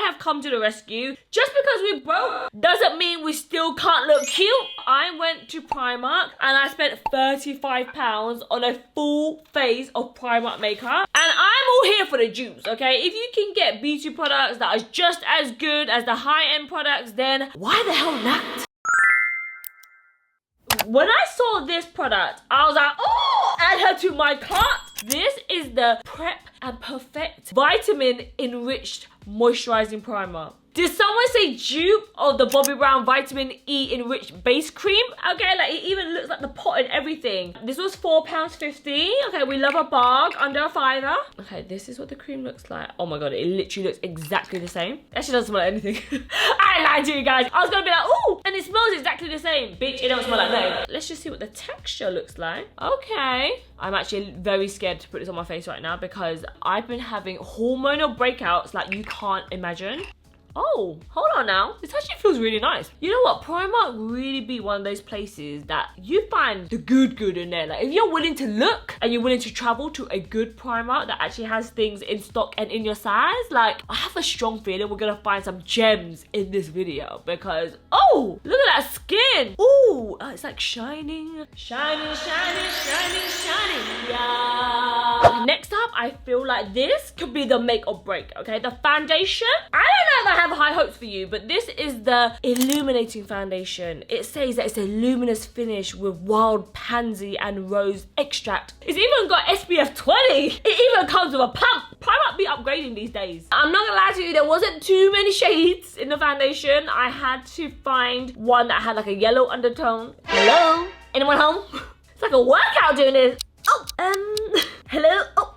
have come to the rescue. Just because we're broke doesn't mean we still can't look cute. I went to Primark and I spent £35 on a full face of Primark makeup. And I'm all here for the juice, okay? If you can get beauty products that are just as good as the high-end products, then why the hell not? When I saw this product, I was like, oh, add her to my cart. This is the Prep and Perfect Vitamin Enriched Moisturizing Primer. Did someone say dupe of the Bobbi Brown Vitamin E Enriched Base Cream? Okay, like it even looks like the pot and everything. This was £4.50. Okay, we love a barg under a fiver. Okay, this is what the cream looks like. Oh my god, it literally looks exactly the same. Actually doesn't smell like anything. I lied to you guys. I was gonna be like, ooh, and it smells exactly the same. Bitch, it don't smell like nothing. Let's just see what the texture looks like. Okay. I'm actually very scared to put this on my face right now because I've been having hormonal breakouts like you can't imagine. Oh, hold on now. This actually feels really nice. You know what? Primark really be one of those places that you find the good in there. Like if you're willing to look and you're willing to travel to a good Primark that actually has things in stock and in your size, like I have a strong feeling we're gonna find some gems in this video because, oh, look at that skin. Ooh, it's like shining. Shining, shining, shining, shining, yeah. Next up, I feel like this could be the make or break, okay? The foundation. I don't know if I have high hopes for you, but this is the Illuminating foundation. It says that it's a luminous finish with wild pansy and rose extract. It's even got SPF 20. It even comes with a pump. Primark be upgrading these days. I'm not gonna lie to you, there wasn't too many shades in the foundation. I had to find one that had like a yellow undertone. Hello? Anyone home? It's like a workout doing this. Oh, hello? Oh.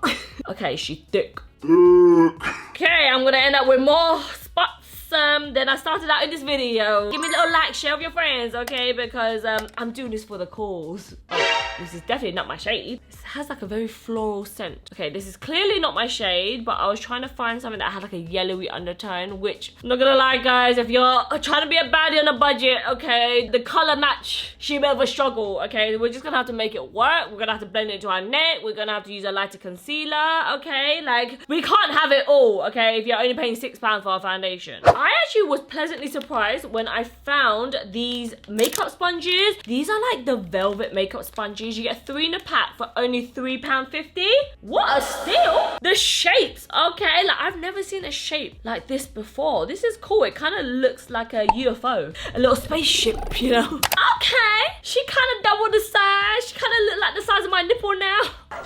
Okay, she's thick. Okay, I'm gonna end up with more spots than I started out in this video. Give me a little like, share with your friends, okay? Because I'm doing this for the cause. Oh, this is definitely not my shade. This has like a very floral scent. Okay, this is clearly not my shade, but I was trying to find something that had like a yellowy undertone, which I'm not gonna lie guys, if you're trying to be a baddie on a budget, okay, the color match should be a bit of a struggle, okay? We're just gonna have to make it work. We're gonna have to blend it into our neck. We're gonna have to use a lighter concealer, okay? Like, we can't have it all, okay, if you're only paying £6 for our foundation. I actually was pleasantly surprised when I found these makeup sponges. These are like the velvet makeup sponges. You get 3 in a pack for only £3.50. What a steal. The shapes, okay, like I've never seen a shape like this before. This is cool. It kind of looks like a UFO, a little spaceship, you know. Okay, she kind of doubled the size. She kind of looked like the size of my nipple now.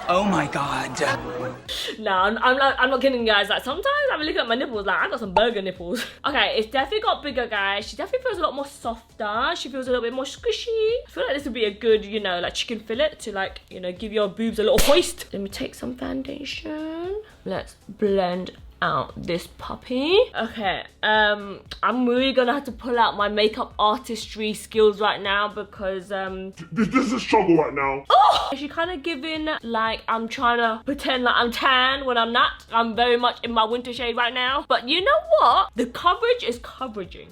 Oh my god. No, I'm not kidding guys. Like sometimes I'm looking at my nipples like I got some burger nipples. Okay, it's definitely got bigger guys. She definitely feels a lot more softer. She feels a little bit more squishy. I feel like this would be a good, you know, like chicken fillet to like, you know, give your boobs a little hoist. Let me take some foundation. Let's blend out this puppy. Okay, I'm really gonna have to pull out my makeup artistry skills right now because this is a struggle right now. Oh, she kind of giving like I'm trying to pretend like I'm tan when I'm not. I'm very much in my winter shade right now, but you know what, the coverage is coveraging.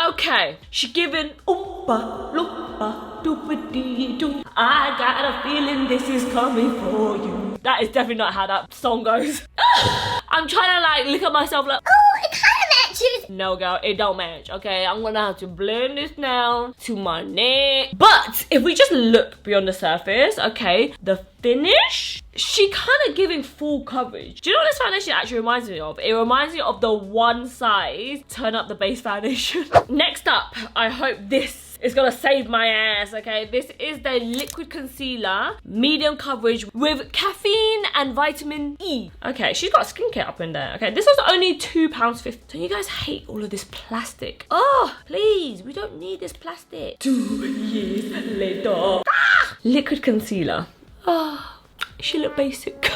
Okay, she giving oompa loompa doopity doo. I got a feeling this is coming for you. That is definitely not how that song goes. I'm trying to like look at myself like, oh, it kind of matches. No girl, it don't match, okay? I'm gonna have to blend this down to my neck. But if we just look beyond the surface, okay, the finish, she kind of giving full coverage. Do you know what this foundation actually reminds me of? It reminds me of the one size turn up the base foundation. Next up, I hope this is gonna save my ass, okay? This is the liquid concealer, medium coverage with caffeine and vitamin E. Okay, she's got skincare up in there. Okay, this was only £2.50. Don't you guys hate all of this plastic? Oh, please, we don't need this plastic. 2 years later. Ah! Liquid concealer. Oh, she looked basic.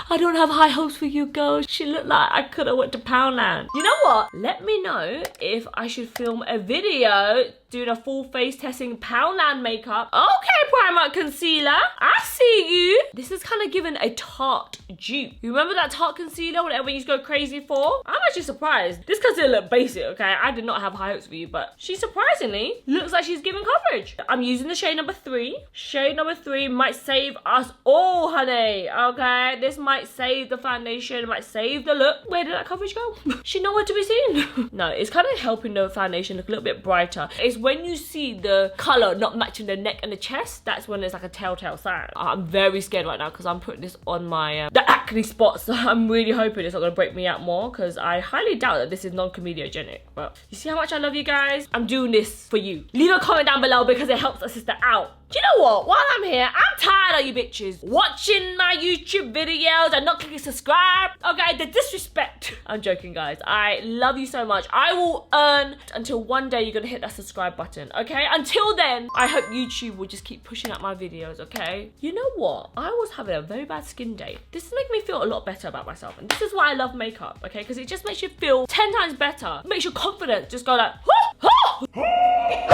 I don't have high hopes for you girls. She looked like I could have went to Poundland. You know what? Let me know if I should film a video doing a full face testing Poundland makeup. Okay, Primark concealer, I see you. This is kind of given a Tarte dupe. You remember that Tarte concealer, whatever you used to go crazy for? I'm actually surprised. This concealer looked basic, okay? I did not have high hopes for you, but she surprisingly looks like she's giving coverage. I'm using the shade number 3. Shade number 3 might save us all, honey, okay? This might save the foundation, it might save the look. Where did that coverage go? She nowhere to be seen. No, it's kind of helping the foundation look a little bit brighter. It's when you see the color not matching the neck and the chest, that's when it's like a telltale sign. I'm very scared right now because I'm putting this on my the acne spots. So I'm really hoping it's not gonna break me out more, because I highly doubt that this is non-comedogenic. But you see how much I love you guys? I'm doing this for you. Leave a comment down below because it helps a sister out. Do you know what? While I'm here, I'm tired of you bitches watching my YouTube videos and not clicking subscribe. Okay, the disrespect. I'm joking, guys. I love you so much. I will earn until one day you're gonna hit that subscribe button, okay? Until then, I hope YouTube will just keep pushing out my videos, okay? You know what? I was having a very bad skin day. This is making me feel a lot better about myself. And this is why I love makeup, okay? Because it just makes you feel 10 times better. It makes you confident. Just go like,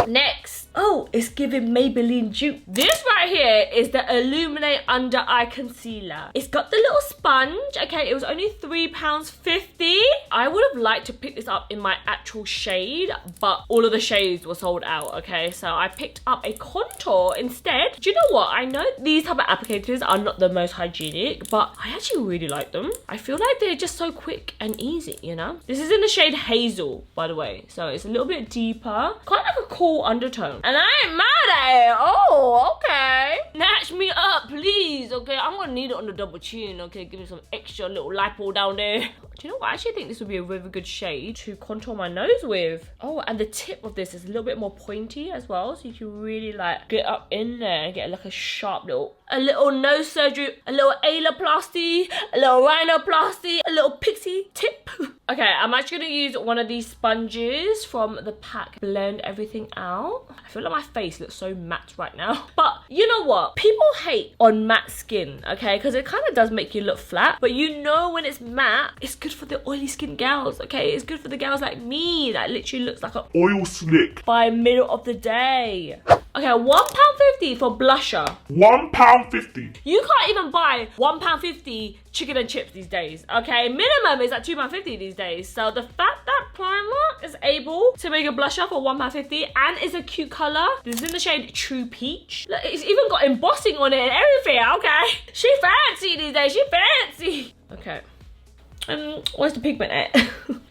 Next. Oh, it's giving Maybelline Dupe. This right here is the Illuminate Under Eye Concealer. It's got the little sponge. Okay, it was only £3.50. I would have liked to pick this up in my actual shade, but all of the shades were sold out, okay? So I picked up a contour instead. Do you know what? I know these type of applicators are not the most hygienic, but I actually really like them. I feel like they're just so quick and easy, you know? This is in the shade Hazel, by the way. So it's a little bit deeper. Kind of like a cool undertone. And I ain't mad at it. Oh, okay. Snatch me up, please. Okay, I'm gonna need it on the double chin. Okay, give me some extra little lipo down there. Do you know what? I actually think this would be a really good shade to contour my nose with. Oh, and the tip of this is a little bit more pointy as well. So you can really like get up in there and get like a sharp little, a little nose surgery, a little aloplasty, a little rhinoplasty, a little pixie tip. Okay, I'm actually gonna use one of these sponges from the pack. Blend everything out. I feel like my face looks so matte right now. But you know what? People hate on matte skin, okay? Because it kind of does make you look flat. But you know when it's matte, it's good for the oily skin gals, okay? It's good for the gals like me that literally looks like a Oil slick. by middle of the day. Okay, £1.50 for blusher. £1.50. You can't even buy £1.50 chicken and chips these days, okay? Minimum is at £2.50 these days. So the fact that Primark is able to make a blusher for £1.50 and is a cute color. This is in the shade True Peach. Look, it's even got embossing on it and everything, okay? She fancy these days, she fancy. Okay. Where's the pigment at?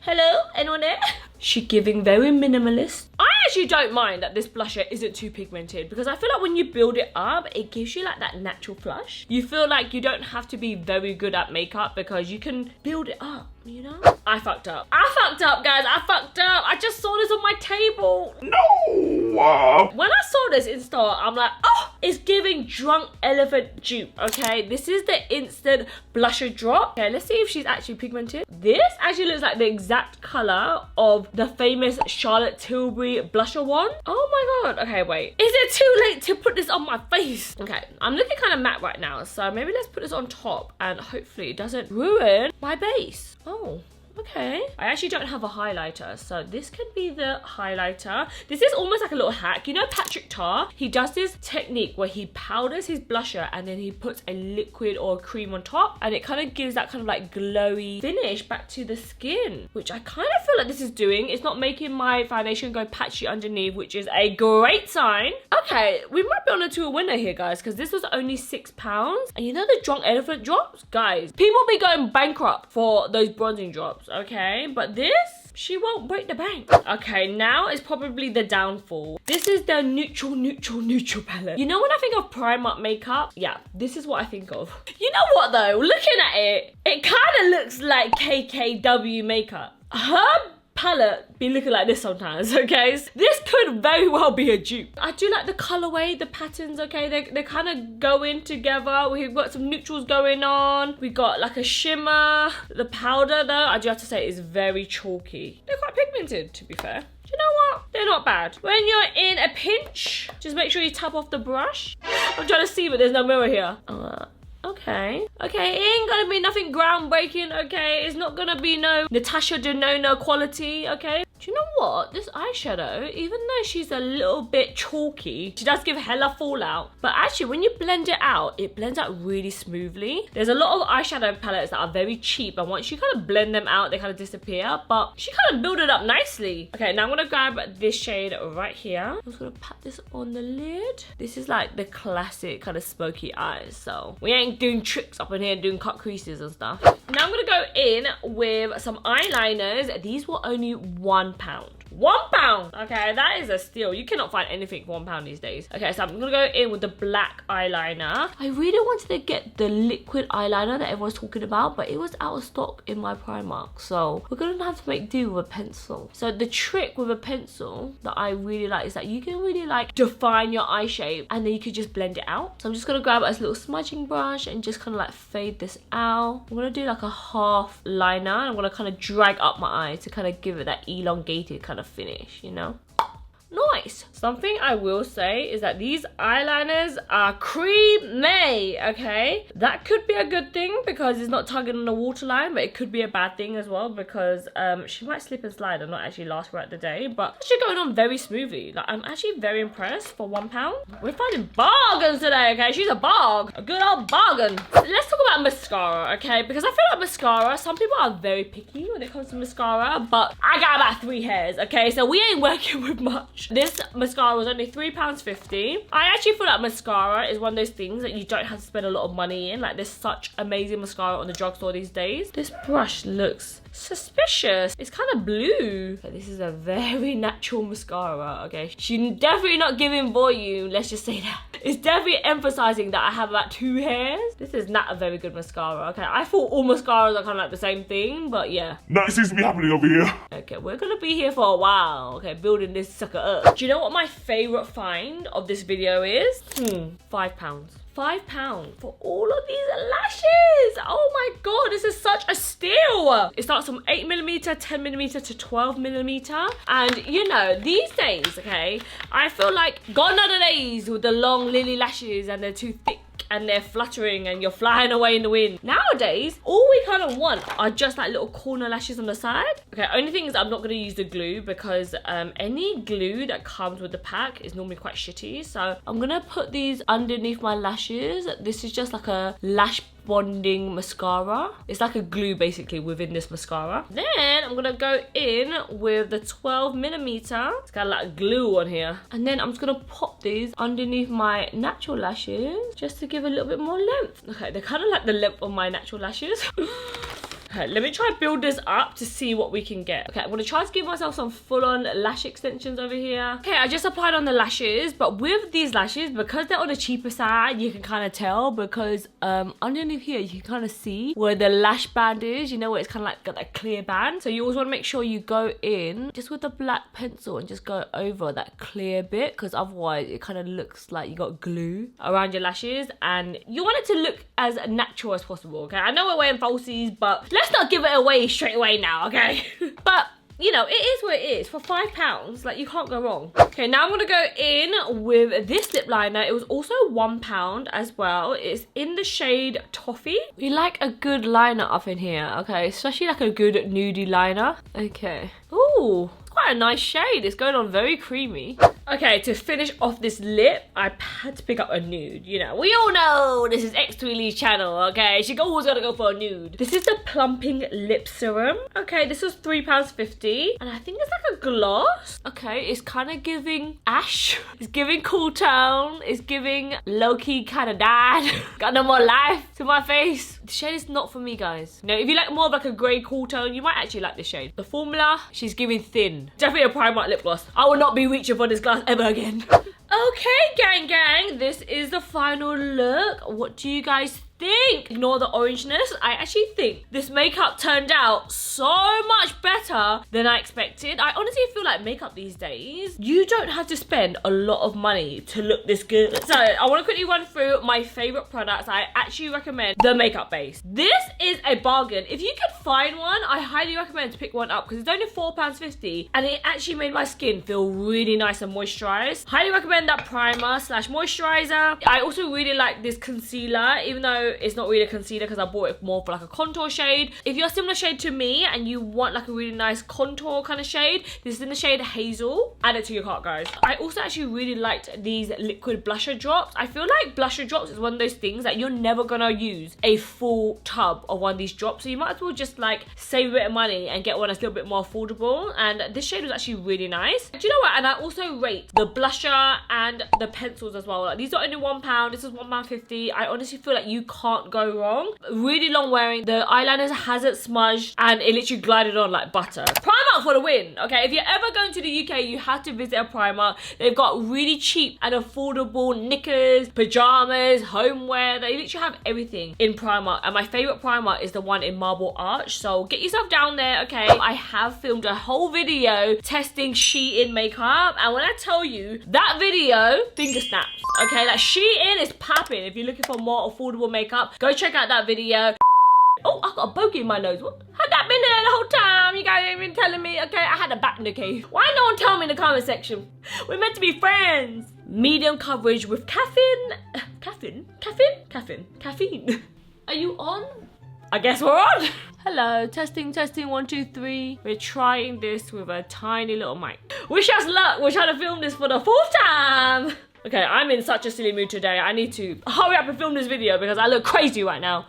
Hello, anyone there? She giving very minimalist. I actually don't mind that this blusher isn't too pigmented, because I feel like when you build it up, it gives you like that natural flush. You feel like you don't have to be very good at makeup because you can build it up, you know? I fucked up. I fucked up, guys. I fucked up. I just saw this on my table. No! When I saw this in store, I'm like, oh, it's giving Drunk Elephant Dupe, okay? This is the instant blusher drop. Okay, let's see if she's actually pigmented. This actually looks like the exact color of the famous Charlotte Tilbury blusher one. Oh my god. Okay, wait. Is it too late to put this on my face? Okay, I'm looking kind of matte right now, so maybe let's put this on top and hopefully it doesn't ruin my base. Oh. Okay. I actually don't have a highlighter, so this can be the highlighter. This is almost like a little hack. You know Patrick Tarte? He does this technique where he powders his blusher and then he puts a liquid or a cream on top, and it kind of gives that kind of like glowy finish back to the skin, which I kind of feel like this is doing. It's not making my foundation go patchy underneath, which is a great sign. Okay, we might be on to a winner here, guys, because this was only £6. And you know the Drunk Elephant drops? Guys, people be going bankrupt for those bronzing drops. Okay, but this, she won't break the bank. Okay, now is probably the downfall. This is the neutral palette. You know when I think of Primark makeup? Yeah, this is what I think of. You know what though? Looking at it, it kind of looks like KKW makeup. Her palette be looking like this sometimes, okay? This could very well be a dupe. I do like the colorway, the patterns, okay? They kind of go in together. We've got some neutrals going on. We got like a shimmer. The powder though, I do have to say, is very chalky. They're quite pigmented, to be fair. Do you know what? They're not bad. When you're in a pinch, just make sure you tap off the brush. I'm trying to see, but there's no mirror here. Okay, it ain't gonna be nothing groundbreaking, okay? It's not gonna be no Natasha Denona quality, okay? Do you know what? This eyeshadow, even though she's a little bit chalky, she does give hella fallout. But actually, when you blend it out, it blends out really smoothly. There's a lot of eyeshadow palettes that are very cheap, and once you kind of blend them out, they kind of disappear. But she kind of built it up nicely. Okay, now I'm gonna grab this shade right here. I'm just gonna pat this on the lid. This is like the classic kind of smoky eyes, so we ain't doing tricks up in here doing cut creases and stuff. Now I'm gonna go in with some eyeliners. These were only £1. £1! Okay, that is a steal. You cannot find anything for £1 these days. Okay, so I'm gonna go in with the black eyeliner. I really wanted to get the liquid eyeliner that everyone's talking about, but it was out of stock in my Primark, so we're gonna have to make do with a pencil. So the trick with a pencil that I really like is that you can really like define your eye shape, and then you could just blend it out. So I'm just gonna grab a little smudging brush and just kind of like fade this out. I'm gonna do like a half liner. I'm gonna kind of drag up my eye to kind of give it that elongated kind of finish, you know? Nice. Something I will say is that these eyeliners are creamy, okay? That could be a good thing because it's not tugging on the waterline, but it could be a bad thing as well because she might slip and slide and not actually last throughout the day. But it's actually going on very smoothly. Like, I'm actually very impressed for £1. We're finding bargains today, okay? She's a barg. A good old bargain. Let's talk about mascara, okay? Because I feel like mascara, some people are very picky when it comes to mascara, but I got about 3 hairs, okay? So we ain't working with much. This mascara was only £3.50. I actually feel like mascara is one of those things that you don't have to spend a lot of money in. Like, there's such amazing mascara on the drugstore these days. This brush looks suspicious. It's kind of blue. Okay, this is a very natural mascara, okay? She's definitely not giving volume, let's just say that. It's definitely emphasizing that I have about 2 hairs. This is not a very good mascara, okay? I thought all mascaras are kind of like the same thing, but yeah. Nothing seems to be happening over here. Okay, we're gonna be here for a while, okay, building this sucker up. Do you know what my favorite find of this video is? £5. £5 for all of these lashes. Oh my god, this is such a steal. It starts from 8mm, 10mm to 12mm. And you know, these days, okay, I feel like gone are the days with the long lily lashes and they're too thick and they're fluttering and you're flying away in the wind. Nowadays, all we kind of want are just like little corner lashes on the side. Okay, only thing is I'm not going to use the glue because any glue that comes with the pack is normally quite shitty. So I'm going to put these underneath my lashes. This is just like a lash bonding mascara. It's like a glue basically within this mascara. Then I'm gonna go in with the 12mm. It's got like glue on here. And then I'm just gonna pop these underneath my natural lashes just to give a little bit more length. Okay, they're kind of like the length of my natural lashes. Okay, let me try build this up to see what we can get. Okay, I'm gonna try to give myself some full-on lash extensions over here. Okay, I just applied on the lashes, but with these lashes, because they're on the cheaper side, you can kind of tell because underneath here, you can kind of see where the lash band is, you know, where it's kind of like got that clear band. So you always wanna make sure you go in just with the black pencil and just go over that clear bit because otherwise it kind of looks like you got glue around your lashes and you want it to look as natural as possible, okay? I know we're wearing falsies, but let's not give it away straight away now, okay? But you know, it is what it is. For £5, like, you can't go wrong. Okay, now I'm gonna go in with this lip liner. It was also £1 as well. It's in the shade Toffee. We like a good liner up in here, okay? Especially like a good nudie liner. Okay. Ooh, quite a nice shade. It's going on very creamy. Okay, to finish off this lip, I had to pick up a nude. You know, we all know this is xThuyLe's channel, okay? She always gotta go for a nude. This is the Plumping Lip Serum. Okay, this was £3.50. And I think it's like a gloss. Okay, it's kind of giving ash. It's giving cool tone. It's giving low-key kind of dad. Got no more life to my face. The shade is not for me, guys. No, if you like more of like a grey cool tone, you might actually like this shade. The formula, she's giving thin. Definitely a Primark lip gloss. I will not be reaching for this glass ever again. Okay, gang, this is the final look. What do you guys think? Ignore the orangeness. I actually think this makeup turned out so much better than I expected. I honestly feel like makeup these days, you don't have to spend a lot of money to look this good. So I want to quickly run through my favorite products. I actually recommend the makeup base. This is a bargain. If you can find one, I highly recommend to pick one up because it's only £4.50 and it actually made my skin feel really nice and moisturized. Highly recommend that primer slash moisturizer. I also really like this concealer, even though it's not really a concealer because I bought it more for like a contour shade. If you're a similar shade to me and you want like a really nice contour kind of shade, this is in the shade Hazel. Add it to your cart, guys. I also actually really liked these liquid blusher drops. I feel like blusher drops is one of those things that you're never gonna use a full tub of one of these drops, so you might as well just like save a bit of money and get one that's a little bit more affordable. And this shade was actually really nice. Do you know what? And I also rate the blusher and the pencils as well. Like, these are only £1. This is £1.50. I honestly feel like you can't go wrong. Really long wearing. The eyeliners hasn't smudged and it literally glided on like butter. Primark for the win. Okay, if you're ever going to the UK, you have to visit a Primark. They've got really cheap and affordable knickers, pajamas, homeware. They literally have everything in Primark. And my favorite Primark is the one in Marble Arch. So get yourself down there, okay? I have filmed a whole video testing Shein makeup. And when I tell you, that video, finger snaps. Okay, like Shein is popping. If you're looking for more affordable makeup, go check out that video. Oh, I've got a bogey in my nose. What? Had that been there the whole time? You guys ain't been telling me. Okay, I had a back nicky. Why no one tell me in the comment section? We're meant to be friends. Medium coverage with caffeine. Caffeine. Are you on? I guess we're on. Hello, testing, 1, 2, 3. We're trying this with a tiny little mic. Wish us luck. We're trying to film this for the 4th time. Okay, I'm in such a silly mood today. I need to hurry up and film this video because I look crazy right now.